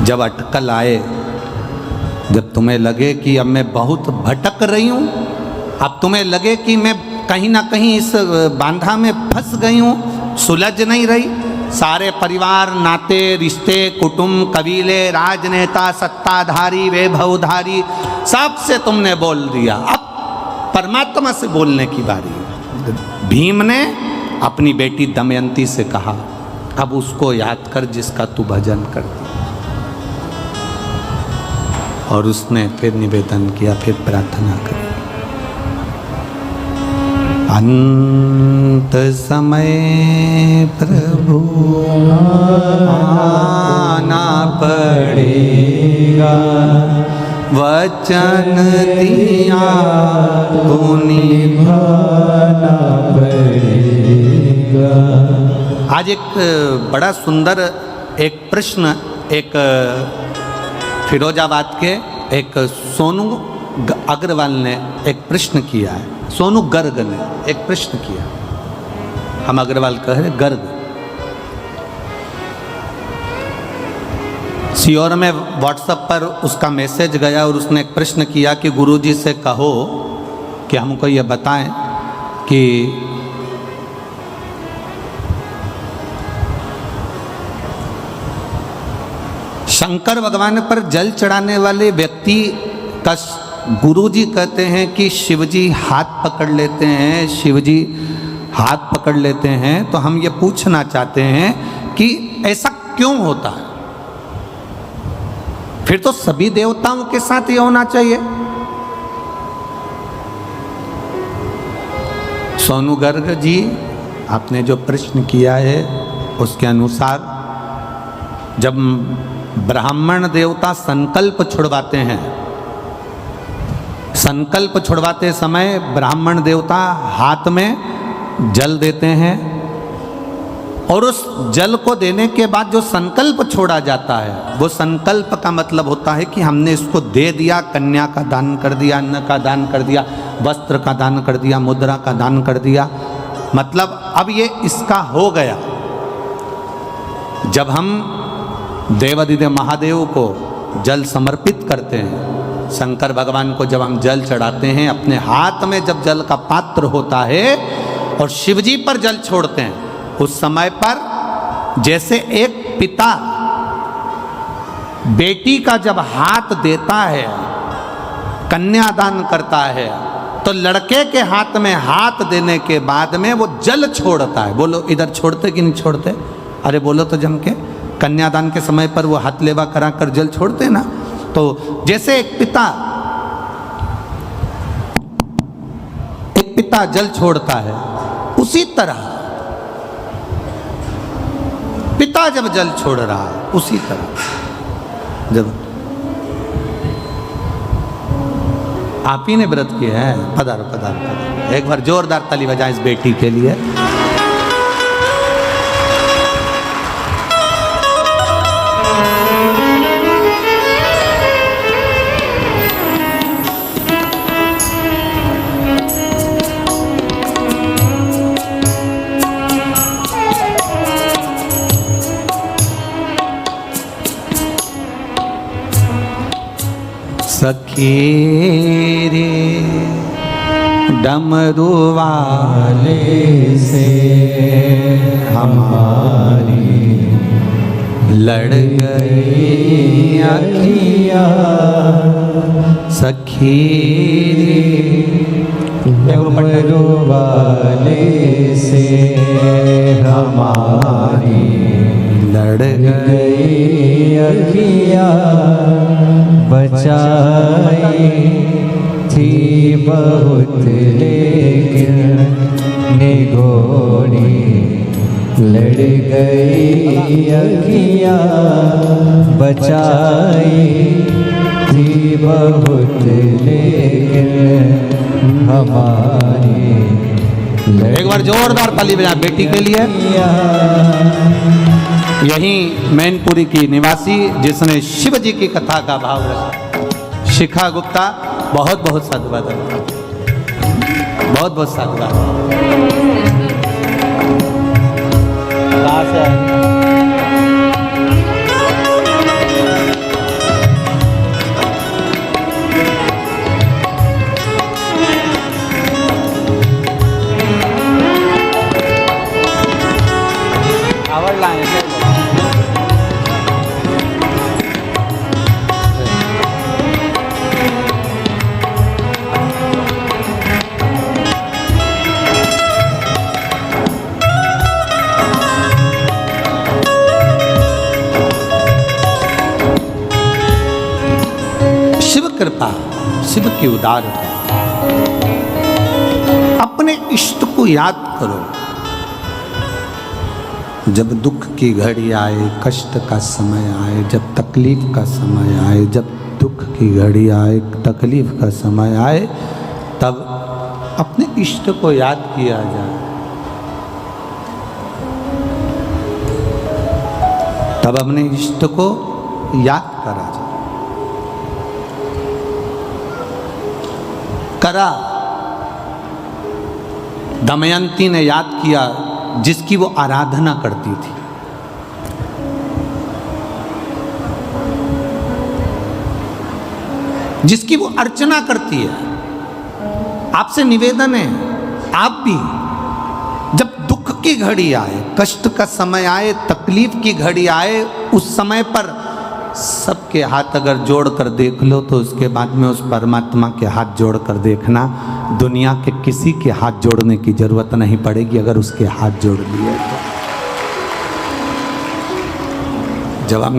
जब अटकल आए, जब तुम्हें लगे कि अब मैं बहुत भटक रही हूँ, अब तुम्हें लगे कि मैं कहीं ना कहीं इस बांधा में फंस गई हूँ, सुलझ नहीं रही, सारे परिवार, नाते, रिश्ते, कुटुंब, कबीले, राजनेता, सत्ताधारी, वैभवधारी, सबसे तुमने बोल दिया, अब परमात्मा से बोलने की बारी है। भीम ने अपनी बेटी दमयंती से कहा, अब उसको याद कर जिसका तू भजन करती। और उसने फिर निवेदन किया, फिर प्रार्थना करी, अंत समय प्रभु आना पड़ेगा, वचन दिया तो निभाना पड़ेगा। आज एक बड़ा सुंदर एक प्रश्न, एक फिरोजाबाद के एक सोनू अग्रवाल ने एक प्रश्न किया है, सोनू गर्ग ने एक प्रश्न किया, हम अग्रवाल कह रहे गर्ग। सियोर में व्हाट्सएप पर उसका मैसेज गया और उसने एक प्रश्न किया कि गुरुजी से कहो कि हमको ये बताएं कि शंकर भगवान पर जल चढ़ाने वाले व्यक्ति का गुरुजी कहते हैं कि शिवजी हाथ पकड़ लेते हैं, शिवजी हाथ पकड़ लेते हैं। तो हम ये पूछना चाहते हैं कि ऐसा क्यों होता है? फिर तो सभी देवताओं के साथ ये होना चाहिए। सोनू गर्ग जी, आपने जो प्रश्न किया है उसके अनुसार जब ब्राह्मण देवता संकल्प छुड़वाते हैं, संकल्प छुड़वाते समय ब्राह्मण देवता हाथ में जल देते हैं और उस जल को देने के बाद जो संकल्प छोड़ा जाता है, वो संकल्प का मतलब होता है कि हमने इसको दे दिया, कन्या का दान कर दिया, अन्न का दान कर दिया, वस्त्र का दान कर दिया, मुद्रा का दान कर दिया, मतलब अब ये इसका हो गया। जब हम देवाधिदेव महादेव को जल समर्पित करते हैं, शंकर भगवान को जब हम जल चढ़ाते हैं, अपने हाथ में जब जल का पात्र होता है और शिवजी पर जल छोड़ते हैं, उस समय पर जैसे एक पिता बेटी का जब हाथ देता है, कन्यादान करता है, तो लड़के के हाथ में हाथ देने के बाद में वो जल छोड़ता है। बोलो इधर छोड़ते कि नहीं छोड़ते? अरे बोलो तो जम के। कन्यादान के समय पर वो हाथ लेवा करा कर जल छोड़ते ना। तो जैसे एक पिता जल छोड़ता है, उसी तरह पिता जब जल छोड़ रहा है, उसी तरह जब आप ही ने व्रत किया है, पधारो पधारो पधारो, एक बार जोरदार ताली बजाएं इस बेटी के लिए। सखी रे डमरू वाले से हमारी लड़ गई अखियाँ, सखी रे डमरू वाले से हमारी लड़ गई अखियाँ, बचाई थी बहुत लेकिन निगोरी लड़ गई अखियाँ, बचाई थी बहुत लेकिन हमारी। एक बार जोरदार ताली बजा बेटी के लिए। यही मैनपुरी की निवासी जिसने शिव जी की कथा का भाव रखा, शिखा गुप्ता, बहुत बहुत साधुवाद, बहुत बहुत साधुवाद। कृपा, शिव की उदार कृपा। अपने इष्ट को याद करो। जब दुख की घड़ी आए, कष्ट का समय आए, जब तकलीफ का समय आए, जब दुख की घड़ी आए, तकलीफ का समय आए, तब अपने इष्ट को याद किया जाए। तब अपने इष्ट को याद करा जाए। करा, दमयंती ने याद किया जिसकी वो आराधना करती थी। जिसकी वो अर्चना करती है। आपसे निवेदन है, आप भी जब दुख की घड़ी आए, कष्ट का समय आए, तकलीफ की घड़ी आए, उस समय पर सबके हाथ अगर जोड़ कर देख लो तो उसके बाद में उस परमात्मा के हाथ जोड़ कर देखना। दुनिया के किसी के हाथ जोड़ने की जरूरत नहीं पड़ेगी अगर उसके हाथ जोड़ लिए तो। जब हम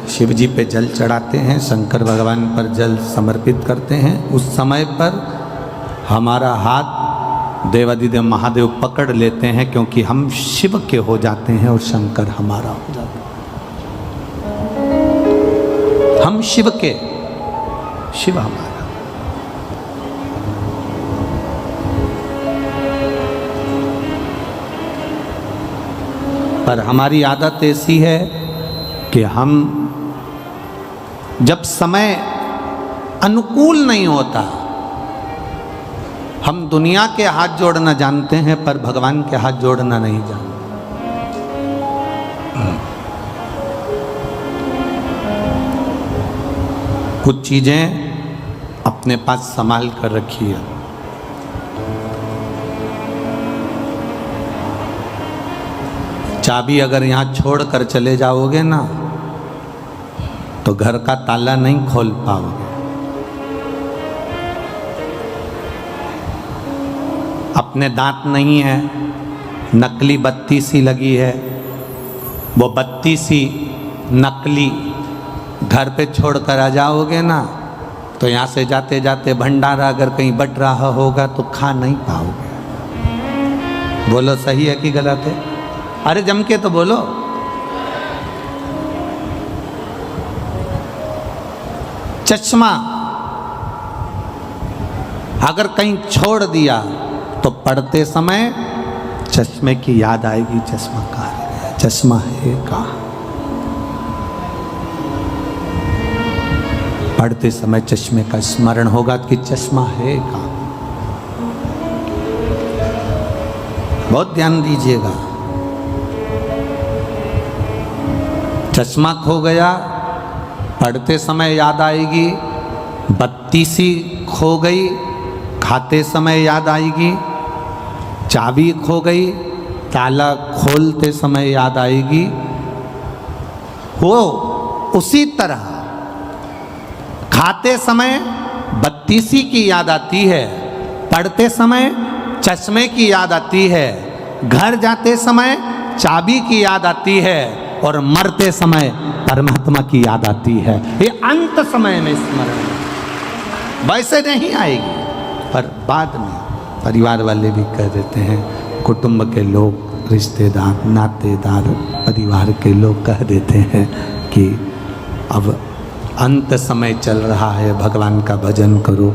शिव जी पे जल चढ़ाते हैं, शंकर भगवान पर जल समर्पित करते हैं, उस समय पर हमारा हाथ देवादिदेव महादेव पकड़ लेते हैं, क्योंकि हम शिव के हो जाते हैं और शंकर हमारा हो जाता है। हम शिव के, शिव हमारा। पर हमारी आदत ऐसी है कि हम जब समय अनुकूल नहीं होता, हम दुनिया के हाथ जोड़ना जानते हैं पर भगवान के हाथ जोड़ना नहीं जानते। कुछ चीजें अपने पास संभाल कर रखिए। चाबी अगर यहाँ छोड़ कर चले जाओगे ना तो घर का ताला नहीं खोल पाओगे। अपने दांत नहीं है, नकली बत्ती सी लगी है, वो बत्ती सी नकली घर पे छोड़ कर आ जाओगे ना तो यहाँ से जाते जाते भंडारा अगर कहीं बट रहा होगा तो खा नहीं पाओगे। बोलो सही है कि गलत है? अरे जम के तो बोलो। चश्मा अगर कहीं छोड़ दिया तो पढ़ते समय चश्मे की याद आएगी, चश्मा कहाँ रह गया, चश्मा है कहाँ। पढ़ते समय चश्मे का स्मरण होगा कि चश्मा है कहाँ। बहुत ध्यान दीजिएगा। चश्मा खो गया, पढ़ते समय याद आएगी। बत्ती सी खो गई, खाते समय याद आएगी। चाबी खो गई, ताला खोलते समय याद आएगी। वो उसी तरह खाते समय बत्ती सी की याद आती है, पढ़ते समय चश्मे की याद आती है, घर जाते समय चाबी की याद आती है और मरते समय परमात्मा की याद आती है। ये अंत समय में स्मरण, वैसे नहीं आएगी पर बाद में परिवार वाले भी कह देते हैं, कुटुंब के लोग, रिश्तेदार, नातेदार, परिवार के लोग कह देते हैं कि अब अंत समय चल रहा है, भगवान का भजन करो,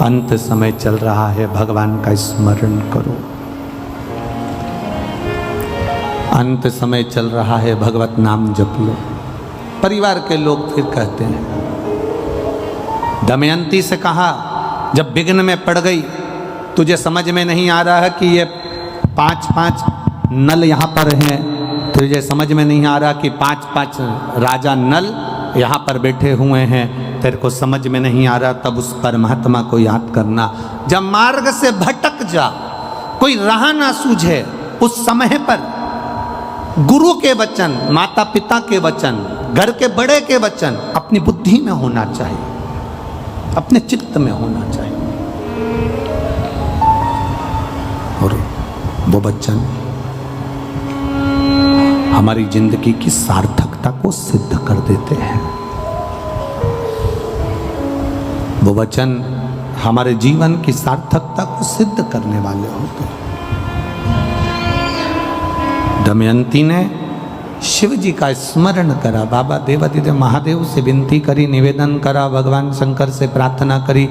अंत समय चल रहा है, भगवान का स्मरण करो, अंत समय चल रहा है, भगवत नाम जप लो। परिवार के लोग फिर कहते हैं। दमयंती से कहा, जब विघ्न में पड़ गई, तुझे समझ में नहीं आ रहा है कि ये 5-5 नल यहाँ पर हैं, तुझे समझ में नहीं आ रहा कि 5-5 राजा नल यहाँ पर बैठे हुए हैं, तेरे को समझ में नहीं आ रहा, तब उस परमात्मा को याद करना। जब मार्ग से भटक जा, कोई राह ना सूझे, उस समय पर गुरु के वचन, माता पिता के वचन, घर के बड़े के वचन अपनी बुद्धि में होना चाहिए, अपने चित्त में होना चाहिए। और वो वचन हमारी जिंदगी की सार्थकता को सिद्ध कर देते हैं। वो वचन हमारे जीवन की सार्थकता को सिद्ध करने वाले होते हैं। दमयंती ने शिव जी का स्मरण करा, बाबा देवादिदेव महादेव से विनती करी, निवेदन करा, भगवान शंकर से प्रार्थना करी,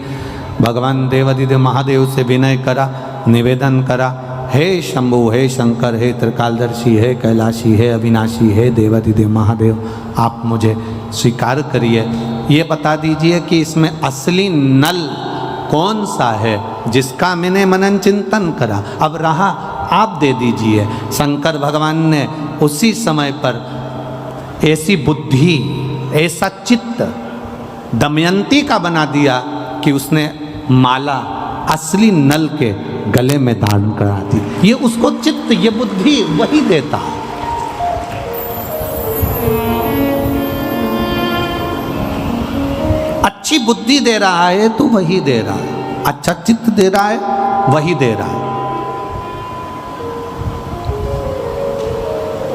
भगवान देवादिदेव महादेव से विनय करा, निवेदन करा, हे शंभु, हे शंकर, हे त्रिकालदर्शी, हे कैलाशी, हे अविनाशी, हे देवादिदेव महादेव, आप मुझे स्वीकार करिए। ये बता दीजिए कि इसमें असली नल कौन सा है जिसका मैंने मनन चिंतन करा, अब रहा आप दे दीजिए। शंकर भगवान ने उसी समय पर ऐसी बुद्धि, ऐसा चित्त दमयंती का बना दिया कि उसने माला असली नल के गले में धारण करा दी। ये उसको चित्त, ये बुद्धि वही देता। अच्छी बुद्धि दे रहा है तो वही दे रहा है, अच्छा चित्त दे रहा है वही दे रहा है।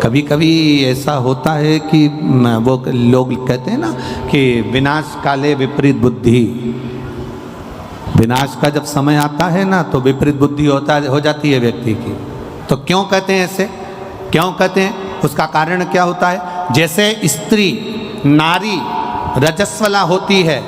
कभी कभी ऐसा होता है कि वो लोग कहते हैं ना कि विनाश काले विपरीत बुद्धि, विनाश का जब समय आता है ना तो विपरीत बुद्धि हो जाती है व्यक्ति की। तो क्यों कहते हैं ऐसे, क्यों कहते हैं, उसका कारण क्या होता है? जैसे स्त्री नारी रजस्वला होती है,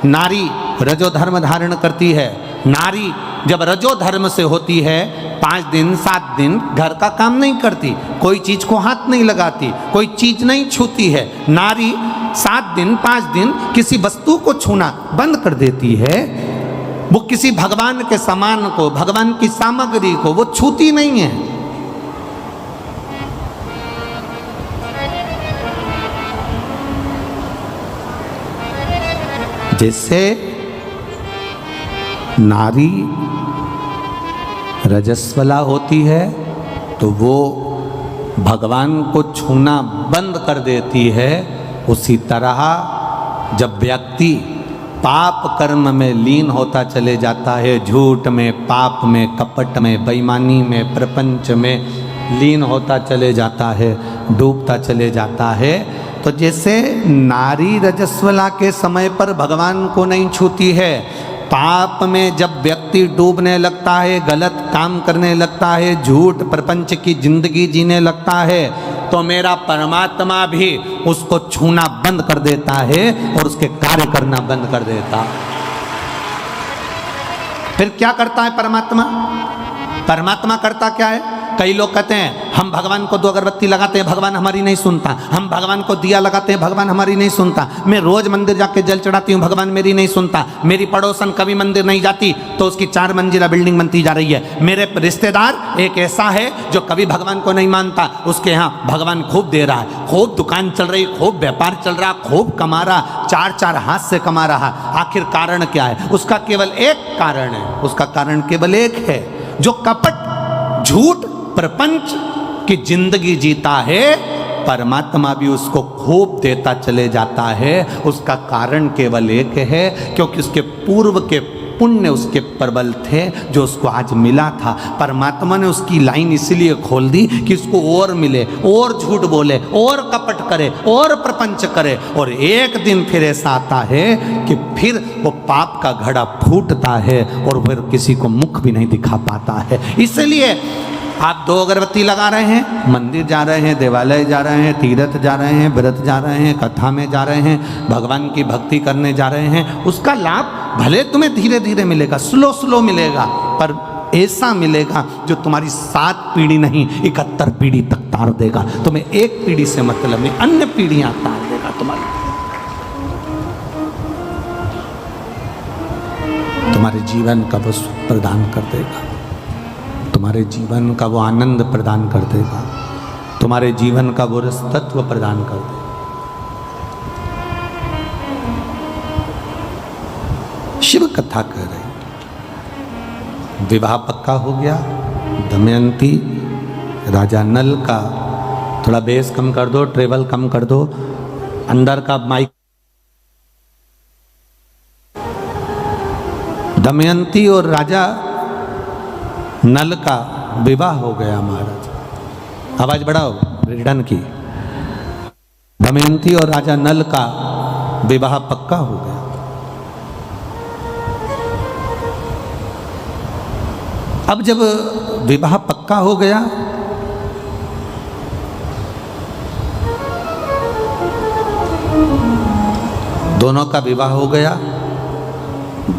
नारी रजोधर्म धारण करती है, नारी जब रजोधर्म से होती है 5 दिन 7 दिन घर का काम नहीं करती, कोई चीज को हाथ नहीं लगाती, कोई चीज नहीं छूती है। नारी 7 दिन 5 दिन किसी वस्तु को छूना बंद कर देती है, वो किसी भगवान के सामान को, भगवान की सामग्री को वो छूती नहीं है। जैसे नारी रजस्वला होती है तो वो भगवान को छूना बंद कर देती है, उसी तरह जब व्यक्ति पाप कर्म में लीन होता चले जाता है, झूठ में, पाप में, कपट में, बेईमानी में, प्रपंच में लीन होता चले जाता है, डूबता चले जाता है, तो जैसे नारी रजस्वला के समय पर भगवान को नहीं छूती है, पाप में जब व्यक्ति डूबने लगता है, गलत काम करने लगता है, झूठ प्रपंच की जिंदगी जीने लगता है, तो मेरा परमात्मा भी उसको छूना बंद कर देता है और उसके कार्य करना बंद कर देता। फिर क्या करता है परमात्मा? परमात्मा करता क्या है? कई लोग कहते हैं हम भगवान को 2 अगरबत्ती लगाते हैं, भगवान हमारी नहीं सुनता, हम भगवान को दिया लगाते हैं, भगवान हमारी नहीं सुनता, मैं रोज मंदिर जाके जल चढ़ाती हूँ, भगवान मेरी नहीं सुनता, मेरी पड़ोसन कभी मंदिर नहीं जाती तो उसकी 4 मंजिला बिल्डिंग बनती जा रही है, मेरे रिश्तेदार एक ऐसा है जो कभी भगवान को नहीं मानता, उसके यहाँ भगवान खूब दे रहा है, खूब दुकान चल रही, खूब व्यापार चल रहा, खूब कमा रहा, 4 हाथ से कमा रहा। आखिर कारण क्या है? उसका केवल एक कारण है, उसका कारण केवल एक है, जो कपट झूठ प्रपंच की जिंदगी जीता है, परमात्मा भी उसको खूब देता चले जाता है। उसका कारण केवल एक है, क्योंकि उसके पूर्व के पुण्य उसके प्रबल थे जो उसको आज मिला था। परमात्मा ने उसकी लाइन इसलिए खोल दी कि उसको और मिले, और झूठ बोले, और कपट करे, और प्रपंच करे, और एक दिन फिर ऐसा आता है कि फिर वो पाप का घड़ा फूटता है और फिर किसी को मुख भी नहीं दिखा पाता है। इसलिए आप 2 अगरबत्ती लगा रहे हैं, मंदिर जा रहे हैं, देवालय जा रहे हैं, तीर्थ जा रहे हैं, व्रत जा रहे हैं, कथा में जा रहे हैं, भगवान की भक्ति करने जा रहे हैं, उसका लाभ भले तुम्हें धीरे धीरे मिलेगा, स्लो मिलेगा, पर ऐसा मिलेगा जो तुम्हारी 7 पीढ़ी नहीं 71 पीढ़ी तक तार देगा। तुम्हें एक पीढ़ी से मतलब नहीं, अन्य पीढ़ियां तार देगा तुम्हारे जीवन का वो सुख प्रदान कर देगा, तुम्हारे जीवन का वो आनंद प्रदान कर देगा, तुम्हारे जीवन का वो रसतत्व प्रदान कर देगा। शिव कथा कह रहे, विवाह पक्का हो गया, दमयंती राजा नल का, थोड़ा बेस कम कर दो, ट्रेवल कम कर दो, अंदर का माइक। दमयंती और राजा नल का विवाह हो गया महाराज। आवाज बढ़ाओ रिडन की। दमयंती और राजा नल का विवाह पक्का हो गया। अब जब विवाह पक्का हो गया, दोनों का विवाह हो गया,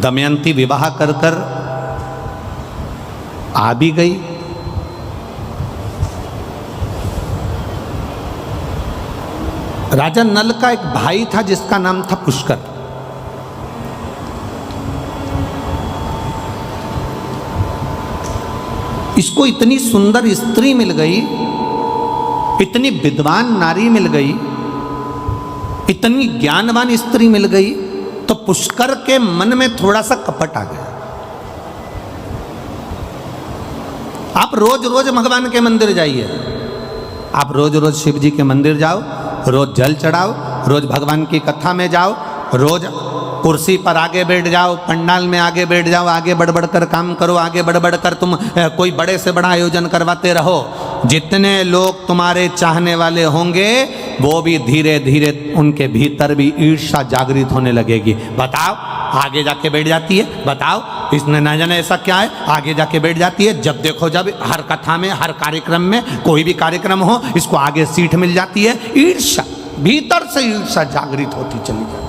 दमयंती विवाह कर कर आ भी गई। राजा नल का एक भाई था जिसका नाम था पुष्कर। इसको इतनी सुंदर स्त्री मिल गई, इतनी विद्वान नारी मिल गई, इतनी ज्ञानवान स्त्री मिल गई, तो पुष्कर के मन में थोड़ा सा कपट आ गया। आप रोज रोज भगवान के मंदिर जाइए, आप रोज रोज शिव जी के मंदिर जाओ, रोज जल चढ़ाओ, रोज भगवान की कथा में जाओ, रोज कुर्सी पर आगे बैठ जाओ, पंडाल में आगे बैठ जाओ, आगे बढ़ बढ़ कर काम करो, आगे बढ़ बढ़ कर तुम कोई बड़े से बड़ा आयोजन करवाते रहो। जितने लोग तुम्हारे चाहने वाले होंगे वो भी धीरे धीरे उनके भीतर भी ईर्ष्या जागृत होने लगेगी। बताओ, आगे जाके बैठ जाती है, बताओ इसने न जाने ऐसा क्या है, आगे जाके बैठ जाती है। जब देखो जब हर कथा में, हर कार्यक्रम में, कोई भी कार्यक्रम हो, इसको आगे सीट मिल जाती है। ईर्ष्या, भीतर से ईर्ष्या जागृत होती चली जाती।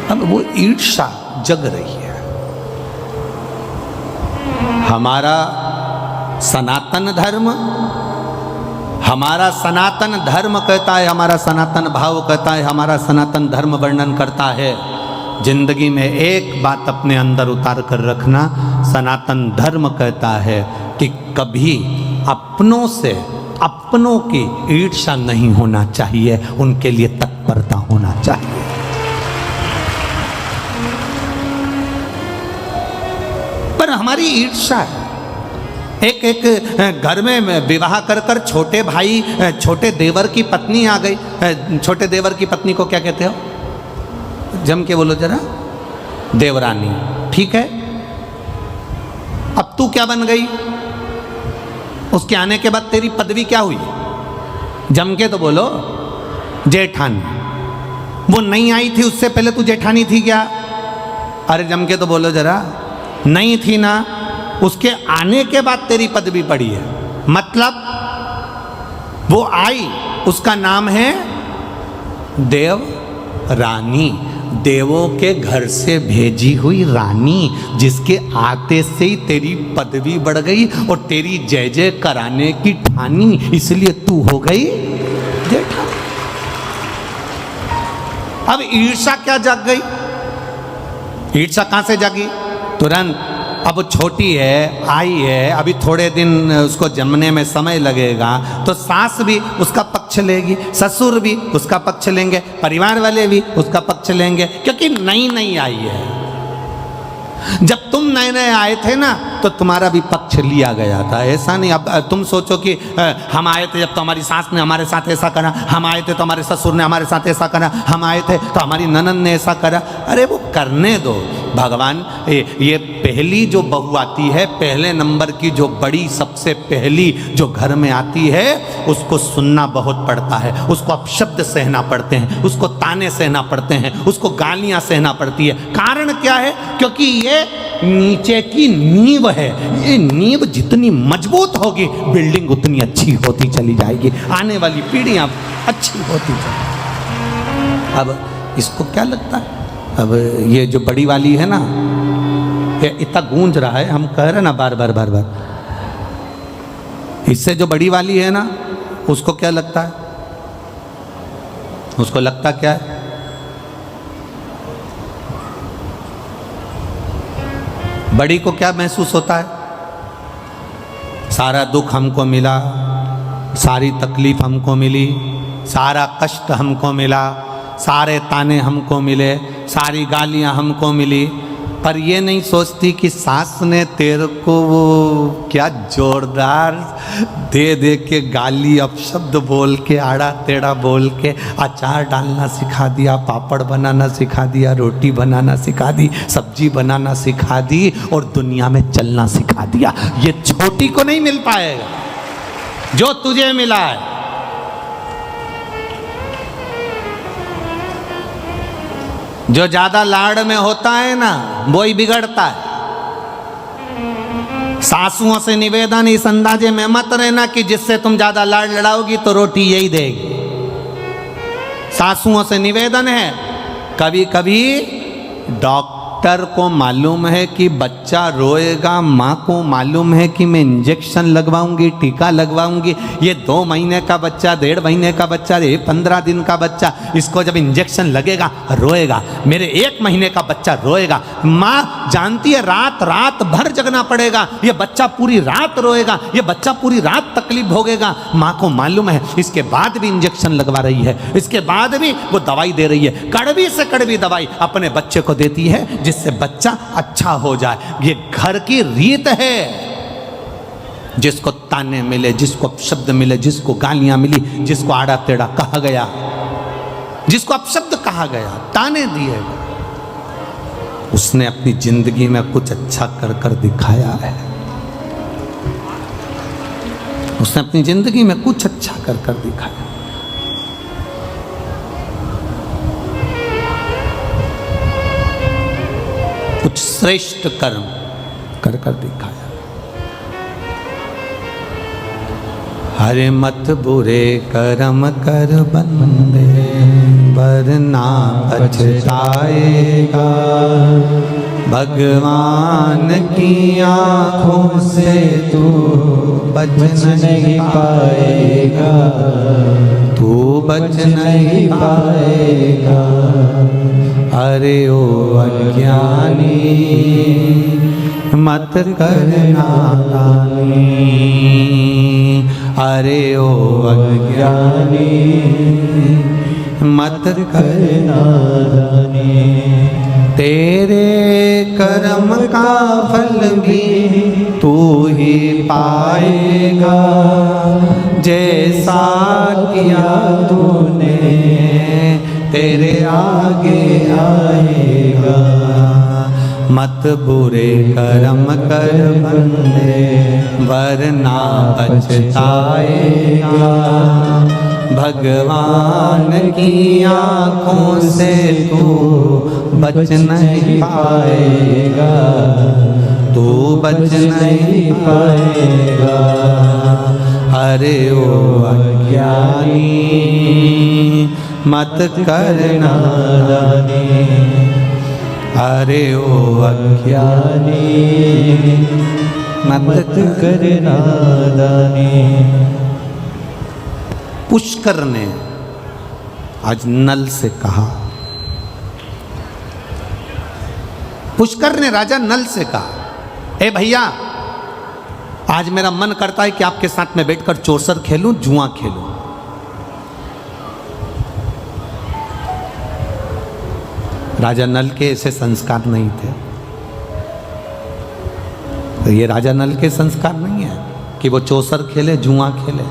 अब वो ईर्ष्या जग रही है। हमारा सनातन धर्म, हमारा सनातन धर्म कहता है, हमारा सनातन भाव कहता है, हमारा सनातन धर्म वर्णन करता है, जिंदगी में एक बात अपने अंदर उतार कर रखना। सनातन धर्म कहता है कि कभी अपनों से अपनों की ईर्ष्या नहीं होना चाहिए, उनके लिए तत्परता होना चाहिए। पर हमारी ईर्ष्या है। एक घर में विवाह कर कर छोटे भाई, छोटे देवर की पत्नी आ गई। छोटे देवर की पत्नी को क्या कहते हो? जम के बोलो जरा। देवरानी। ठीक है, अब तू क्या बन गई? उसके आने के बाद तेरी पदवी क्या हुई? जम के तो बोलो। जेठानी। वो नहीं आई थी उससे पहले तू जेठानी थी क्या? अरे जम के तो बोलो जरा। नहीं थी ना, उसके आने के बाद तेरी पदवी पड़ी है। मतलब वो आई, उसका नाम है देव रानी, देवों के घर से भेजी हुई रानी, जिसके आते से ही तेरी पदवी बढ़ गई और तेरी जय जय कराने की ठानी, इसलिए तू हो गई जेठा। अब ईर्ष्या क्या जाग गई? ईर्ष्या कहां से जागी? तुरंत। अब छोटी है, आई है, अभी थोड़े दिन उसको जमने में समय लगेगा, तो सास भी उसका पक्ष लेगी, ससुर भी उसका पक्ष लेंगे, परिवार वाले भी उसका पक्ष लेंगे, क्योंकि नई नई आई है। जब तुम नए नए आए थे ना, तो तुम्हारा भी पक्ष लिया गया था। ऐसा नहीं अब तुम सोचो कि हम आए थे जब तो हमारी सास ने हमारे साथ ऐसा करा, हम आए थे तो हमारे ससुर ने हमारे साथ ऐसा करा, हम आए थे तो हमारी ननद ने ऐसा करा। अरे वो करने दो। भगवान ये पहली जो बहू आती है, पहले नंबर की जो बड़ी सबसे पहली जो घर में आती है, उसको सुनना बहुत पड़ता है, उसको अपशब्द सहना पड़ते हैं, उसको ताने सहना पड़ते हैं, उसको गालियां सहना पड़ती है। कारण क्या है? क्योंकि ये नीचे की नींव है। ये नींव जितनी मजबूत होगी, बिल्डिंग उतनी अच्छी होती चली जाएगी, आने वाली पीढ़ियां अच्छी होती चली। अब इसको क्या लगता है? अब ये जो बड़ी वाली है ना, ये इतना गूंज रहा है, हम कह रहे ना बार बार बार बार, इससे जो बड़ी वाली है ना, उसको क्या लगता है? उसको लगता क्या है? बड़ी को क्या महसूस होता है? सारा दुख हमको मिला, सारी तकलीफ हमको मिली, सारा कष्ट हमको मिला, सारे ताने हमको मिले, सारी गालियां हमको मिली, पर ये नहीं सोचती कि सास ने तेरे को वो क्या जोरदार दे दे के गाली, अपशब्द बोल के, आड़ा टेढ़ा बोल के अचार डालना सिखा दिया, पापड़ बनाना सिखा दिया, रोटी बनाना सिखा दी, सब्जी बनाना सिखा दी और दुनिया में चलना सिखा दिया। ये छोटी को नहीं मिल पाएगा जो तुझे मिला है। जो ज्यादा लाड़ में होता है ना वो ही बिगड़ता है। सासुओं से निवेदन इस अंदाजे में मत रहना कि जिससे तुम ज्यादा लाड़ लड़ाओगी तो रोटी यही देगी। सासुओं से निवेदन है, कभी कभी डॉक्टर को मालूम है कि बच्चा रोएगा, माँ को मालूम है कि मैं इंजेक्शन लगवाऊंगी, टीका लगवाऊंगी, ये 2 महीने का बच्चा, 1.5 महीने का बच्चा, ये 15 दिन का बच्चा, इसको जब इंजेक्शन लगेगा रोएगा, मेरे 1 महीने का बच्चा रोएगा। माँ जानती है रात रात भर जगना पड़ेगा, ये बच्चा पूरी रात रोएगा, ये बच्चा पूरी रात तकलीफ भोगेगा। माँ को मालूम है, इसके बाद भी इंजेक्शन लगवा रही है, इसके बाद भी वो दवाई दे रही है, कड़वी से कड़वी दवाई अपने बच्चे को देती है जिससे बच्चा अच्छा हो जाए। ये घर की रीत है। जिसको ताने मिले, जिसको अपशब्द मिले, जिसको गालियां मिली, जिसको आड़ा टेढ़ा कहा गया, जिसको अपशब्द कहा गया, ताने दिए, उसने अपनी जिंदगी में कुछ अच्छा कर कर दिखाया है। उसने अपनी जिंदगी में कुछ अच्छा कर कर दिखाया। कुछ श्रेष्ठ कर्म कर कर दिखाया। हरे मत बुरे कर्म कर बंदे, वरना पछताएगा। भगवान की आँखों से तू बच नहीं पाएगा, तू बच नहीं पाएगा। अरे ओ अज्ञानी मत करना दानी, अरे ओ अज्ञानी मत करना दानी। तेरे कर्म का फल भी तू ही पाएगा, जैसा किया तूने तेरे आगे आएगा। मत बुरे कर्म कर बंदे, वरना पछताएगा। भगवान की आँखों से तू बच नहीं पाएगा, तू बच नहीं पाएगा। अरे ओ अज्ञानी मत करना दानी, अरे ओ अज्ञानी मत करना दानी। पुष्कर ने आज नल से कहा, पुष्कर ने राजा नल से कहा, ए भैया आज मेरा मन करता है कि आपके साथ में बैठकर चौसर खेलूं, जुआ खेलूं। राजा नल के ऐसे संस्कार नहीं थे। तो ये राजा नल के संस्कार नहीं है कि वो चौसर खेले, जुआ खेले।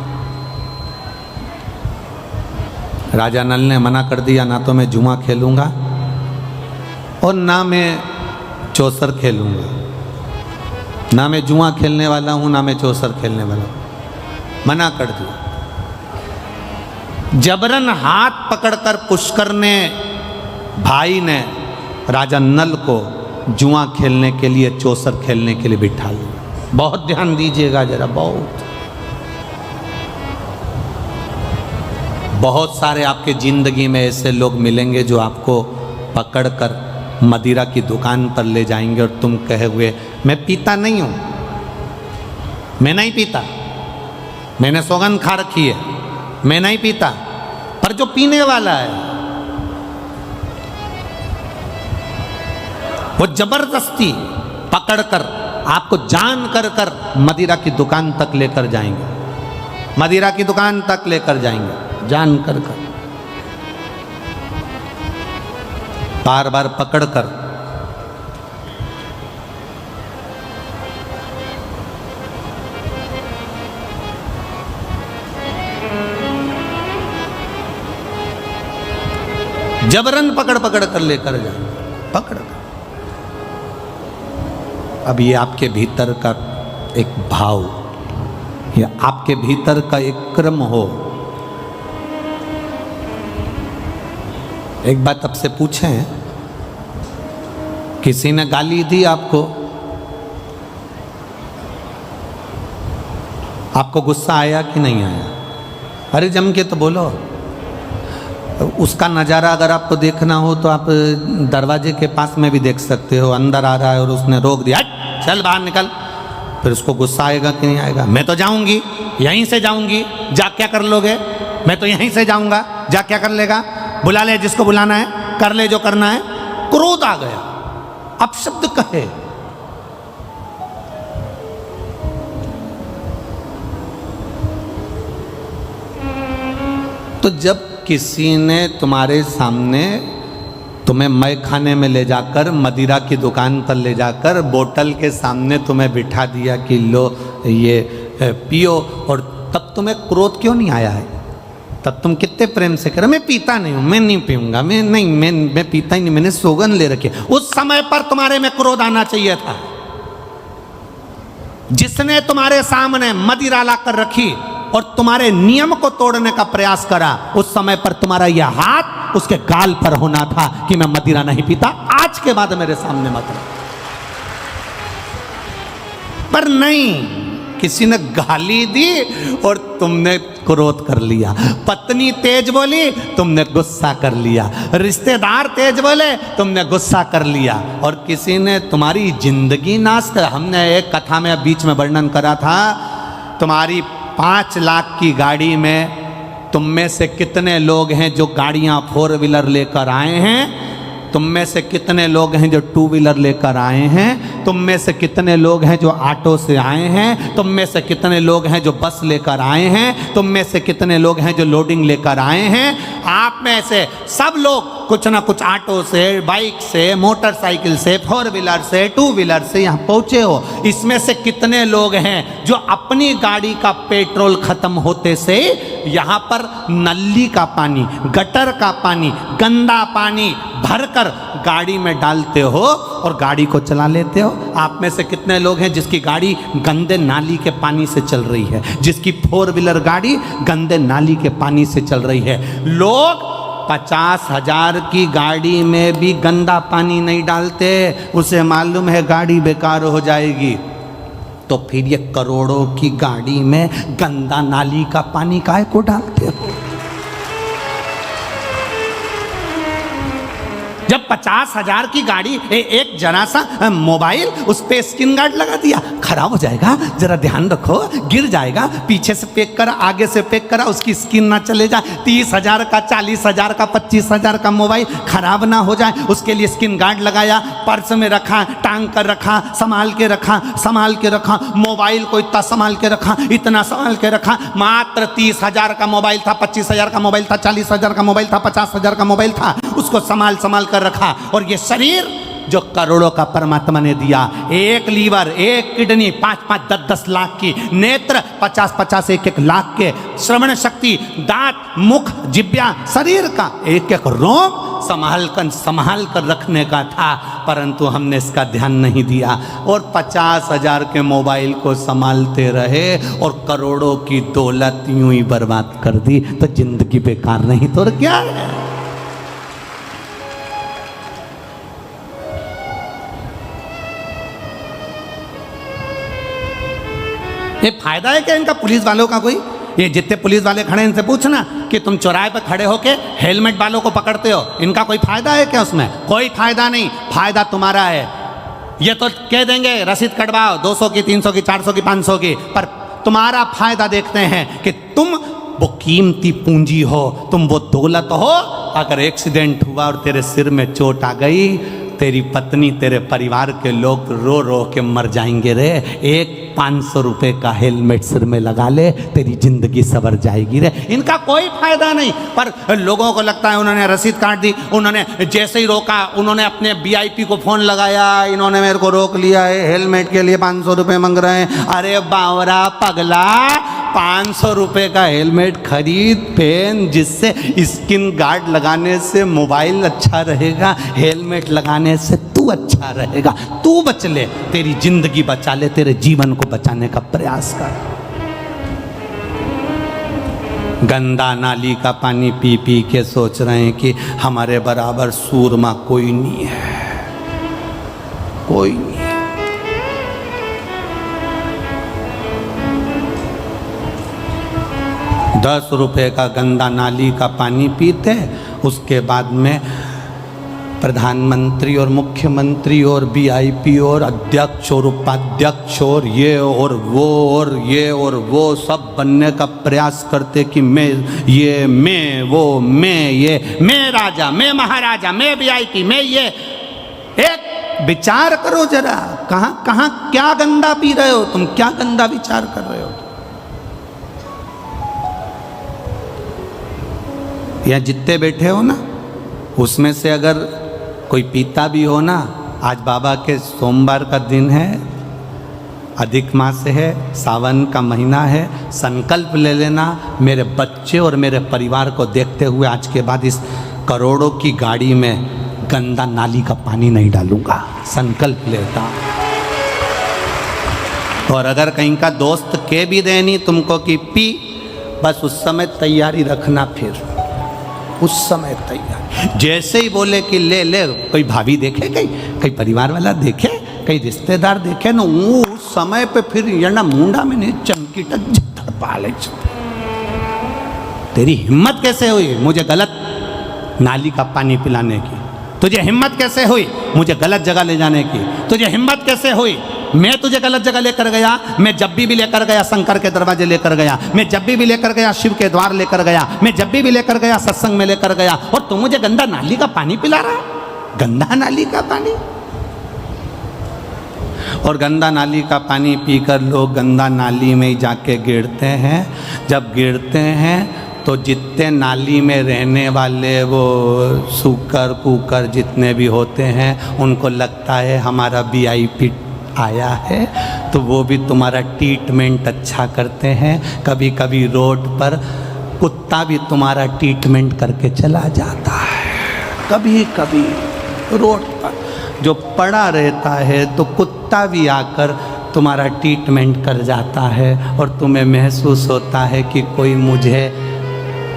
राजा नल ने मना कर दिया, ना तो मैं जुआ खेलूंगा और ना मैं चौसर खेलूंगा, ना मैं जुआ खेलने वाला हूं, ना मैं चौसर खेलने वाला हूं। मना कर दिया। जबरन हाथ पकड़कर पुष्कर ने, भाई ने राजा नल को जुआ खेलने के लिए, चौसर खेलने के लिए बिठा लिया। बहुत ध्यान दीजिएगा जरा, बहुत सारे आपके जिंदगी में ऐसे लोग मिलेंगे जो आपको पकड़कर मदिरा की दुकान पर ले जाएंगे और तुम कहे हुए मैं पीता नहीं हूं, मैं नहीं पीता, मैंने सौगंध खा रखी है, मैं नहीं पीता। पर जो पीने वाला है वो जबरदस्ती पकड़कर आपको जान कर कर मदिरा की दुकान तक लेकर जाएंगे, मदिरा की दुकान तक लेकर जाएंगे जान कर कर, बार बार पकड़कर। जबरन पकड़ पकड़ कर लेकर जाएंगे, पकड़ कर। अब ये आपके भीतर का एक भाव, या आपके भीतर का एक क्रम हो। एक बात आपसे पूछें, किसी ने गाली दी आपको, आपको गुस्सा आया कि नहीं आया? अरे जम के तो बोलो। उसका नज़ारा अगर आपको देखना हो तो आप दरवाजे के पास में भी देख सकते हो। अंदर आ रहा है और उसने रोक दिया, हट चल बाहर निकल, फिर उसको गुस्सा आएगा कि नहीं आएगा? मैं तो जाऊंगी, यहीं से जाऊंगी, जा क्या कर लोगे? मैं तो यहीं से जाऊंगा, जा क्या कर लेगा? बुला ले जिसको बुलाना है, कर ले जो करना है। क्रोध आ गया, अपशब्द कहे। तो जब किसी ने तुम्हारे सामने तुम्हें मय खाने में ले जाकर, मदिरा की दुकान पर ले जाकर, बोतल के सामने तुम्हें बिठा दिया कि लो ये पियो, और तब तुम्हें क्रोध क्यों नहीं आया है? तब तुम कितने प्रेम से कह, मैं पीता नहीं हूं, मैं नहीं पीऊंगा, मैं पीता ही नहीं, मैंने सौगंध ले रखी। उस समय पर तुम्हारे में क्रोध आना चाहिए था। जिसने तुम्हारे सामने मदिरा लाकर रखी और तुम्हारे नियम को तोड़ने का प्रयास करा, उस समय पर तुम्हारा यह हाथ उसके गाल पर होना था कि मैं मदिरा नहीं पीता, आज के बाद मेरे सामने मत रहो। पर नहीं, किसी ने गाली दी और तुमने क्रोध कर लिया। पत्नी तेज बोली, तुमने गुस्सा कर लिया। रिश्तेदार तेज बोले, तुमने गुस्सा कर लिया। और किसी ने तुम्हारी जिंदगी नाश कर। हमने एक कथा में बीच में वर्णन करा था, तुम्हारी 5 लाख की गाड़ी में तुम में से कितने लोग हैं जो गाड़ियां 4 व्हीलर लेकर आए हैं? तुम में से कितने लोग हैं जो 2 व्हीलर लेकर आए हैं? तुम में से कितने लोग हैं जो ऑटो से आए हैं? तुम में से कितने लोग हैं जो बस लेकर आए हैं? तुम में से कितने लोग हैं जो लोडिंग लेकर आए हैं? आप में से सब लोग कुछ ना कुछ ऑटो से, बाइक से, मोटरसाइकिल से, 4 व्हीलर से, 2 व्हीलर से यहाँ पहुँचे हो। इसमें से कितने लोग हैं जो अपनी गाड़ी का पेट्रोल खत्म होते से यहाँ पर नली का पानी, गटर का पानी, गंदा पानी भरकर गाड़ी में डालते हो और गाड़ी को चला लेते हो? आप में से कितने लोग हैं जिसकी गाड़ी गंदे नाली के पानी से चल रही है, जिसकी 4 व्हीलर गाड़ी गंदे नाली के पानी से चल रही है? लोग 50,000 की गाड़ी में भी गंदा पानी नहीं डालते, उसे मालूम है गाड़ी बेकार हो जाएगी। तो फिर ये करोड़ों की गाड़ी में गंदा नाली का पानी काहे को डालते हो? जब 50,000 की गाड़ी एक जरा सा मोबाइल, उस पे स्क्रीन गार्ड लगा दिया, खराब हो जाएगा, जरा ध्यान रखो, गिर जाएगा, पीछे से पैक करा, आगे से पैक करा, उसकी स्क्रीन ना चले जाए। 30,000 का, 40,000 का, 25,000 का मोबाइल खराब ना हो जाए, उसके लिए स्क्रीन गार्ड लगाया, पर्स में रखा, टांग कर रखा, संभाल के रखा। मोबाइल को इतना संभाल के रखा, इतना संभाल के रखा। मात्र 30,000 का मोबाइल था, 25,000 का मोबाइल था, 40,000 का मोबाइल था, 50,000 का मोबाइल था, उसको संभाल कर रखा। और ये शरीर जो करोड़ों का परमात्मा ने दिया, एक लीवर, एक किडनी, 5-5, 10-10 लाख की, नेत्र 50-50, 1-1 लाख के, श्रवण शक्ति, दांत, मुख, जिब्या, शरीर का एक-एक रोम संभाल कर रखने का था, परंतु हमने इसका ध्यान नहीं दिया और 50,000 के मोबाइल को संभालते रहे और करोड़ों की दौलत यूं ही बर्बाद कर दी। तो जिंदगी बेकार नहीं तो क्या है? ये फायदा है क्या इनका पुलिस वालों का? कोई ये जितने पुलिस वाले खड़े इनसे पूछना कि तुम चौराहे पर खड़े होके हेलमेट वालों को पकड़ते हो, इनका कोई फायदा है क्या? उसमें कोई फायदा नहीं। फायदा तुम्हारा है। ये तो कह देंगे रसीद कटवाओ 200 की, 300 की, 400 की, 500 की, पर तुम्हारा फायदा देखते हैं कि तुम वो कीमती पूंजी हो, तुम वो दौलत हो। अगर एक्सीडेंट हुआ और तेरे सिर में चोट आ गई, तेरी पत्नी, तेरे परिवार के लोग रो रो के मर जाएंगे रे। एक 500 रुपए का हेलमेट सिर में लगा ले, तेरी जिंदगी सवर जाएगी रे। इनका कोई फायदा नहीं, पर लोगों को लगता है उन्होंने रसीद काट दी, उन्होंने जैसे ही रोका, उन्होंने अपने VIP को फोन लगाया, इन्होंने मेरे को रोक लिया है, हेलमेट के लिए 500 रुपए मांग रहे हैं। अरे बावरा पगला, 500 रुपए का हेलमेट खरीद, पहन, जिससे स्किन गार्ड लगाने से मोबाइल अच्छा रहेगा, हेलमेट लगाने से तू अच्छा रहेगा। तू बच ले, तेरी जिंदगी बचा ले, तेरे जीवन को बचाने का प्रयास कर। गंदा नाली का पानी पी पी के सोच रहे हैं कि हमारे बराबर सूरमा कोई नहीं है। कोई नहीं। 10 रुपए का गंदा नाली का पानी पीते, उसके बाद में प्रधानमंत्री और मुख्यमंत्री और वीआईपी और अध्यक्ष और उपाध्यक्ष और ये और वो सब बनने का प्रयास करते कि मैं ये, मैं वो, मैं ये, मैं राजा, मैं महाराजा, मैं वीआईपी, मैं ये। एक विचार करो जरा, कहाँ कहाँ क्या गंदा पी रहे हो तुम, क्या गंदा विचार कर रहे हो। या जितने बैठे हो ना, उसमें से अगर कोई पीता भी हो ना, आज बाबा के सोमवार का दिन है, अधिक मास है, सावन का महीना है, संकल्प ले लेना, मेरे बच्चे और मेरे परिवार को देखते हुए आज के बाद इस करोड़ों की गाड़ी में गंदा नाली का पानी नहीं डालूंगा, संकल्प लेता। और अगर कहीं का दोस्त के भी देनी तुमको कि पी, बस उस समय तैयारी रखना, फिर उस समय तैयार। जैसे ही बोले कि ले ले, कोई भाभी देखे, कहीं परिवार वाला देखे, कहीं रिश्तेदार देखे ना, उस समय पे फिर ये ना मुंडा में नहीं चमकी टक पाले। तेरी हिम्मत कैसे हुई मुझे गलत नाली का पानी पिलाने की? तुझे हिम्मत कैसे हुई मुझे गलत जगह ले जाने की? तुझे हिम्मत कैसे हुई? मैं तुझे गलत जगह लेकर गया, मैं जब भी लेकर गया शंकर के दरवाजे लेकर गया, मैं जब भी लेकर गया शिव के द्वार लेकर गया, मैं जब भी लेकर गया सत्संग में लेकर गया, और तू मुझे गंदा नाली का पानी पिला रहा है? गंदा नाली का पानी। और गंदा नाली का पानी पीकर लोग गंदा नाली में ही जाके गिरते हैं। जब गिरते हैं तो जितने नाली में रहने वाले वो सूकर कुकर जितने भी होते हैं, उनको लगता है हमारा वीआईपी आया है, तो वो भी तुम्हारा ट्रीटमेंट अच्छा करते हैं। कभी कभी रोड पर कुत्ता भी तुम्हारा ट्रीटमेंट करके चला जाता है। कभी कभी रोड पर जो पड़ा रहता है तो कुत्ता भी आकर तुम्हारा ट्रीटमेंट कर जाता है, और तुम्हें महसूस होता है कि कोई मुझे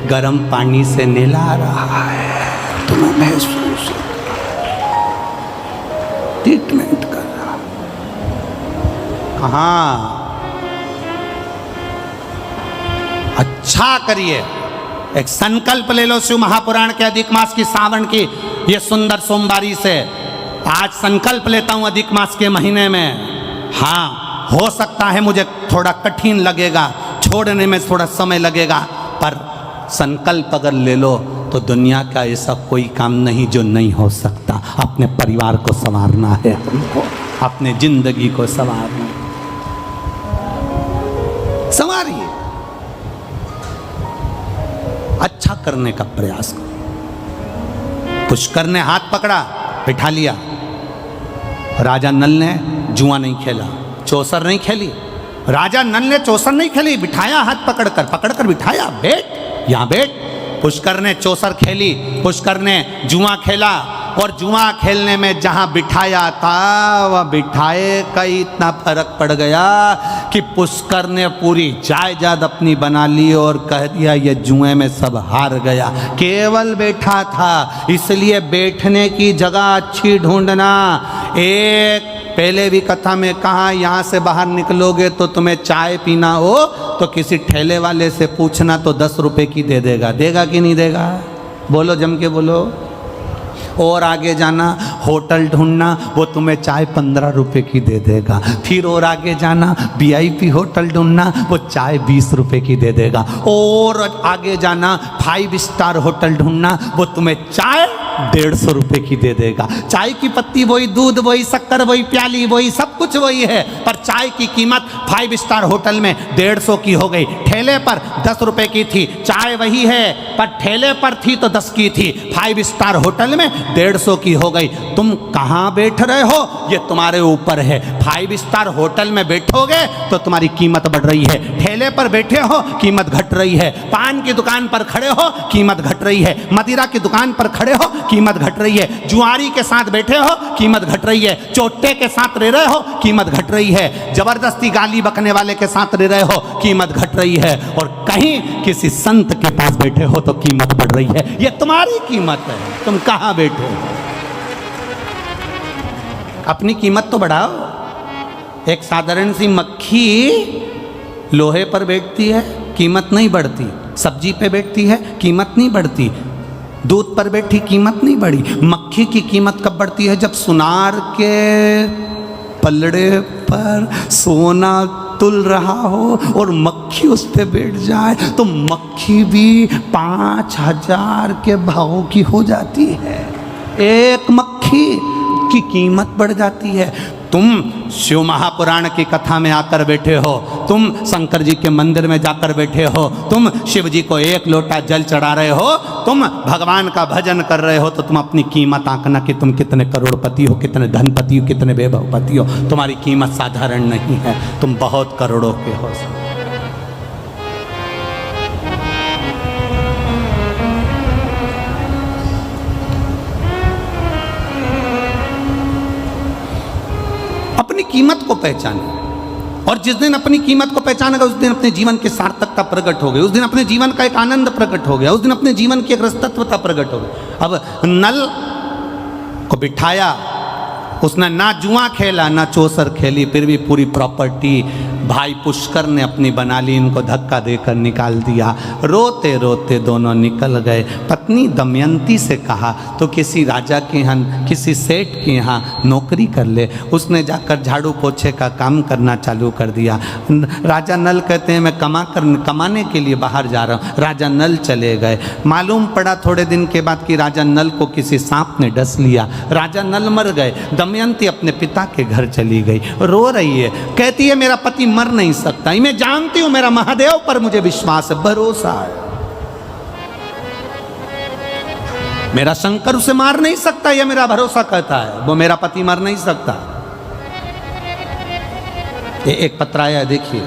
गर्म पानी से नहला रहा है। तुम्हें महसूस होता है ट्रीटमेंट कर रहा। कहाँ? अच्छा करिए, एक संकल्प ले लो शिव महापुराण के अधिक मास की सावन की ये सुंदर सोमवारी से। आज संकल्प लेता हूं अधिक मास के महीने में। हाँ, हो सकता है मुझे थोड़ा कठिन लगेगा, छोड़ने में थोड़ा समय लगेगा, पर संकल्प अगर ले लो तो दुनिया का ऐसा कोई काम नहीं जो नहीं हो सकता। अपने परिवार को संवारना है तुमको, अपने जिंदगी को संवारना। संवारिए, अच्छा करने का प्रयास करो। पुष्कर ने हाथ पकड़ा, बिठा लिया। राजा नल ने जुआ नहीं खेला, चौसर नहीं खेली। राजा नल ने चौसर नहीं खेली, बिठाया हाथ पकड़कर बिठाया, बैठ यहाँ बैठ। पुष्कर ने चौसर खेली, पुष्कर ने जुआ खेला, और जुआ खेलने में जहाँ बिठाया था वह बिठाए का इतना फर्क पड़ गया कि पुष्कर ने पूरी जायदाद अपनी बना ली और कह दिया ये जुए में सब हार गया। केवल बैठा था, इसलिए बैठने की जगह अच्छी ढूंढना। एक पहले भी कथा में कहा, यहाँ से बाहर निकलोगे तो तुम्हें चाय पीना हो तो किसी ठेले वाले से पूछना तो 10 रुपए की दे देगा। देगा कि नहीं देगा? बोलो, जम के बोलो। और आगे जाना, होटल ढूंढना, वो तुम्हें चाय 15 रुपए की दे देगा। फिर और आगे जाना, वीआईपी होटल ढूंढना, वो चाय 20 रुपए की दे देगा। और आगे जाना, 5 स्टार होटल ढूंढना, वो तुम्हें चाय 150 रुपए की दे देगा। चाय की पत्ती वही, दूध वही, शक्कर वही, प्याली वही, सब कुछ वही है, पर चाय की कीमत 5 स्टार होटल में 150 की हो गई। ठेले पर 10 रुपए की थी, चाय वही है, पर ठेले पर थी तो 10 की थी, 5 स्टार होटल में 150 की हो गई। तुम कहाँ बैठ रहे हो ये तुम्हारे ऊपर है। 5 स्टार होटल में बैठोगे तो तुम्हारी कीमत बढ़ रही है, ठेले पर बैठे हो कीमत घट रही है, पान की दुकान पर खड़े हो कीमत घट रही है, मदिरा की दुकान पर खड़े हो कीमत घट रही है, जुआरी के साथ बैठे हो कीमत घट रही है, चोटे के साथ रह रहे हो कीमत घट रही है, जबरदस्ती गाली बकने वाले के साथ रह रहे हो कीमत घट रही है, और कहीं किसी संत के पास बैठे हो तो कीमत बढ़ रही है। ये तुम्हारी कीमत है, तुम कहाँ बैठे हो। अपनी कीमत तो बढ़ाओ। एक साधारण सी मक्खी लोहे पर बैठती है, कीमत नहीं बढ़ती। सब्जी पे बैठती है, कीमत नहीं बढ़ती। दूध पर बैठी, कीमत नहीं बढ़ी। मक्खी की कीमत कब बढ़ती है? जब सुनार के पलड़े पर सोना तुल रहा हो और मक्खी उस पे बैठ जाए, तो मक्खी भी 5,000 के भाव की हो जाती है। एक मक्खी की कीमत बढ़ जाती है। तुम शिव महापुराण की कथा में आकर बैठे हो, तुम शंकर जी के मंदिर में जाकर बैठे हो, तुम शिव जी को 1 लोटा जल चढ़ा रहे हो, तुम भगवान का भजन कर रहे हो, तो तुम अपनी कीमत आंकना कि तुम कितने करोड़पति हो, कितने धनपति हो, कितने वैभवपति हो। तुम्हारी कीमत साधारण नहीं है, तुम बहुत करोड़ों के हो। अपनी कीमत को पहचाने, और जिस दिन अपनी कीमत को पहचानेगा उस दिन अपने जीवन की सार्थकता प्रकट हो गई, उस दिन अपने जीवन का एक आनंद प्रकट हो गया, उस दिन अपने जीवन की एक रसतत्वता प्रकट हो गई। अब नल को बिठाया, उसने ना जुआ खेला ना चौसर खेली, फिर भी पूरी प्रॉपर्टी भाई पुष्कर ने अपनी बना ली, इनको धक्का देकर निकाल दिया। रोते रोते दोनों निकल गए। पत्नी दमयंती से कहा तो किसी राजा के यहाँ, किसी सेठ के यहाँ नौकरी कर ले। उसने जाकर झाड़ू पोछे का काम करना चालू कर दिया। राजा नल कहते हैं मैं कमाने के लिए बाहर जा रहा हूँ। राजा नल चले गए। मालूम पड़ा थोड़े दिन के बाद कि राजा नल को किसी सांप ने डस लिया। राजा नल मर गए। दमयंती अपने पिता के घर चली गई, रो रही है, कहती है मेरा पति मर नहीं सकता, मैं जानती हूं मेरा महादेव पर मुझे विश्वास है, भरोसा है, मेरा शंकर उसे मार नहीं सकता, यह मेरा भरोसा कहता है, वो मेरा पति मर नहीं सकता। ये एक पत्र आया देखिए।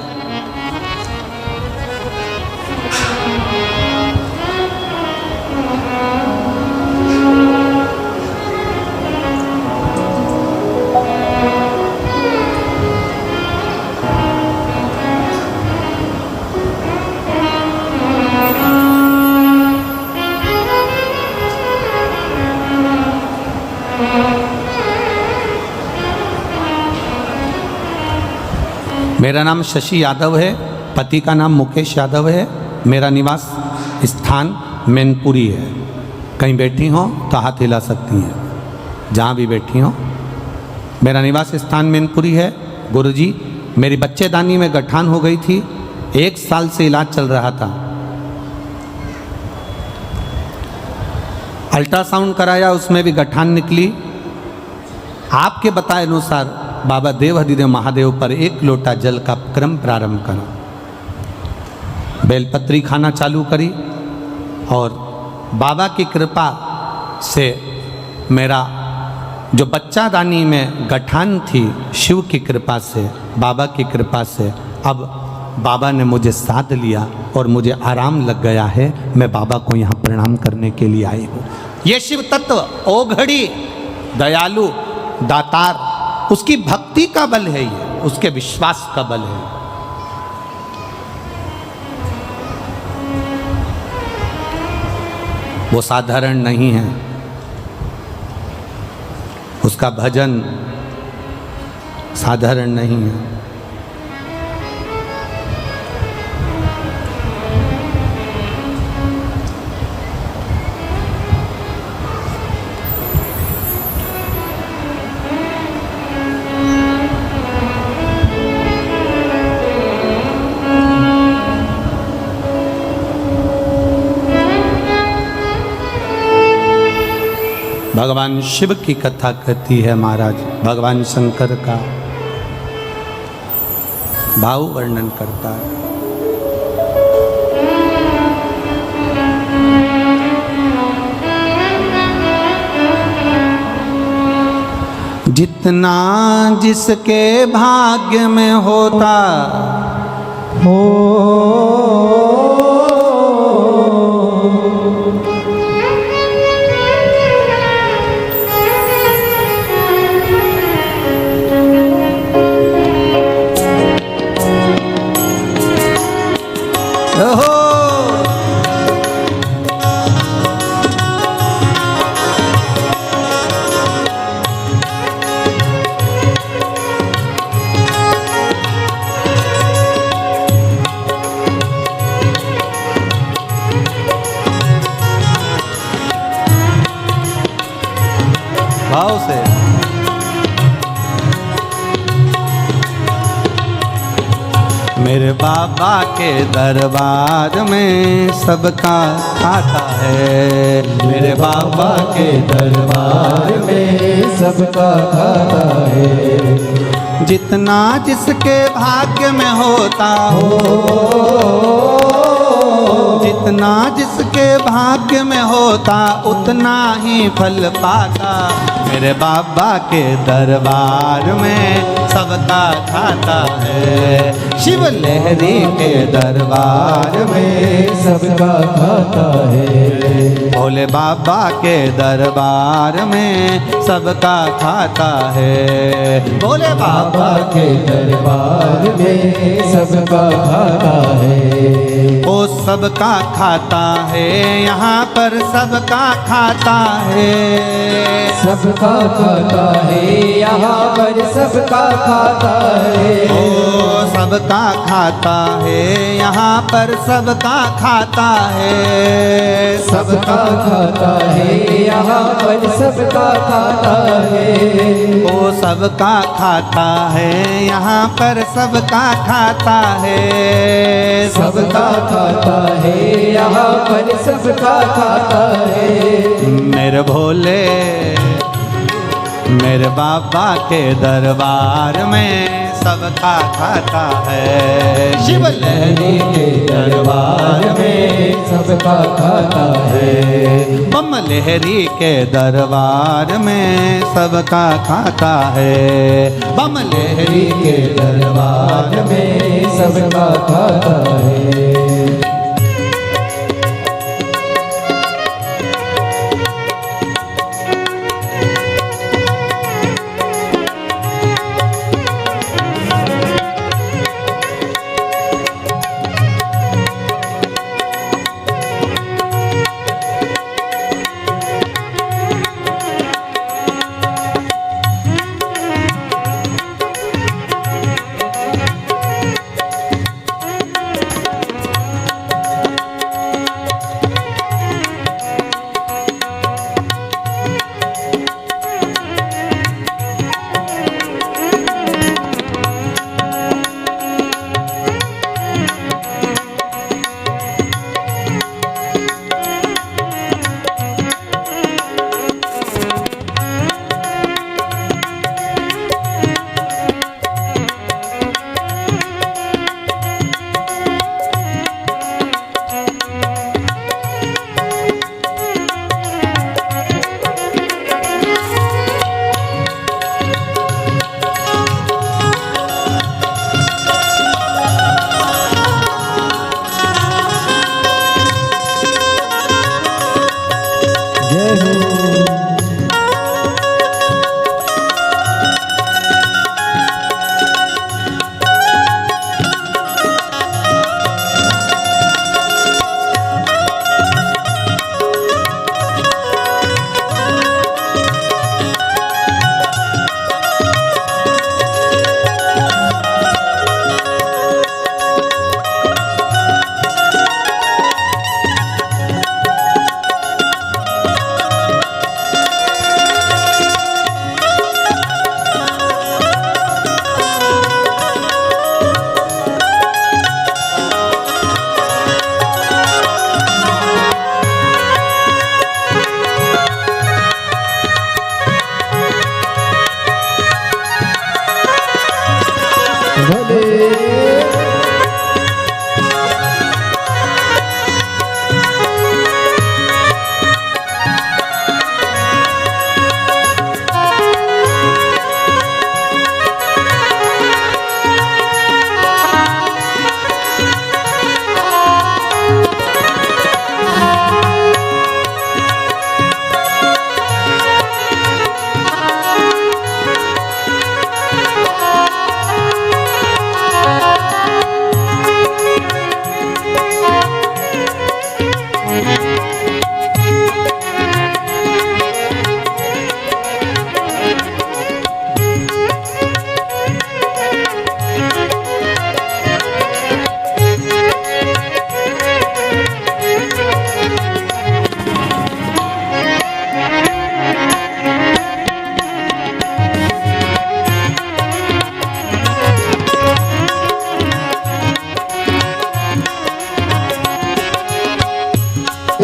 मेरा नाम शशि यादव है, पति का नाम मुकेश यादव है, मेरा निवास स्थान मैनपुरी है। कहीं बैठी हो तो हाथ हिला सकती हैं, जहाँ भी बैठी हो। मेरा निवास स्थान मैनपुरी है। गुरुजी, मेरी बच्चेदानी में गठान हो गई थी, 1 साल से इलाज चल रहा था। अल्ट्रासाउंड कराया, उसमें भी गठान निकली। आपके बताए अनुसार बाबा देव हरिदेव महादेव पर 1 लोटा जल का क्रम प्रारंभ करा। बेलपत्री खाना चालू करी और बाबा की कृपा से मेरा जो बच्चादानी में गठान थी, शिव की कृपा से, बाबा की कृपा से, अब बाबा ने मुझे साध लिया और मुझे आराम लग गया है। मैं बाबा को यहाँ प्रणाम करने के लिए आई हूँ। ये शिव तत्व ओघड़ी, दयालु, दातार, उसकी भक्ति का बल है, ये उसके विश्वास का बल है। वो साधारण नहीं है, उसका भजन साधारण नहीं है। भगवान शिव की कथा कहती है महाराज, भगवान शंकर का भाव वर्णन करता है। जितना जिसके भाग्य में होता हो, भाव से। मेरे बाबा के दरबार में सबका खाता है। मेरे बाबा के दरबार में सबका खाता है। जितना जिसके भाग्य में होता हो, जितना जिसके भाग्य में होता उतना ही फल पाता। मेरे बाबा के दरबार में सबका खाता है। शिव लहरी के दरबार में सबका खाता है। भोले बाबा के दरबार में सबका खाता है। भोले बाबा के दरबार में सबका खाता है। ओ सबका खाता है, यहाँ पर सबका खाता है। सबका खाता है, यहाँ पर सबका खाता है। ओ सबका खाता है, यहाँ पर सबका खाता है। सबका खाता है, यहाँ पर सबका खाता है। ओ सबका खाता है, यहाँ पर सबका खाता है। सबका खाता है, यहाँ पर सबका खाता है। मेरे भोले मेरे बाबा के दरबार में सबका खाता है। शिव लहरी के दरबार में सबका खाता है। बम लहरी के दरबार में सबका खाता है। बम लहरी के दरबार में सबका खाता है।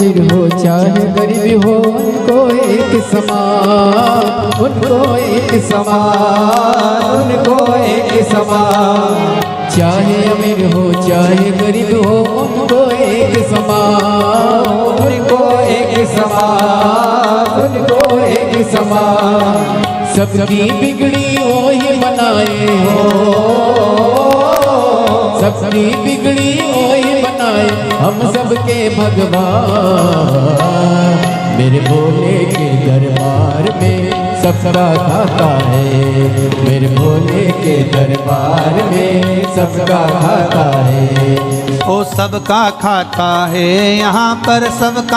अमीर हो चाहे गरीब हो, उनको एक समान, उनको एक समान, उनको एक समान। चाहे अमीर हो चाहे गरीब हो, उनको एक समान, उनको एक समान, उनको एक समान। सबकी बिगड़ी वही बनाए हो, सबकी बिगड़ी वही बनाए हम सबके भगवान। मेरे भोले के दरबार में सबका खाता है, मेरे भोले के दरबार में सबका खाता है। ओ सबका खाता है यहाँ पर सबका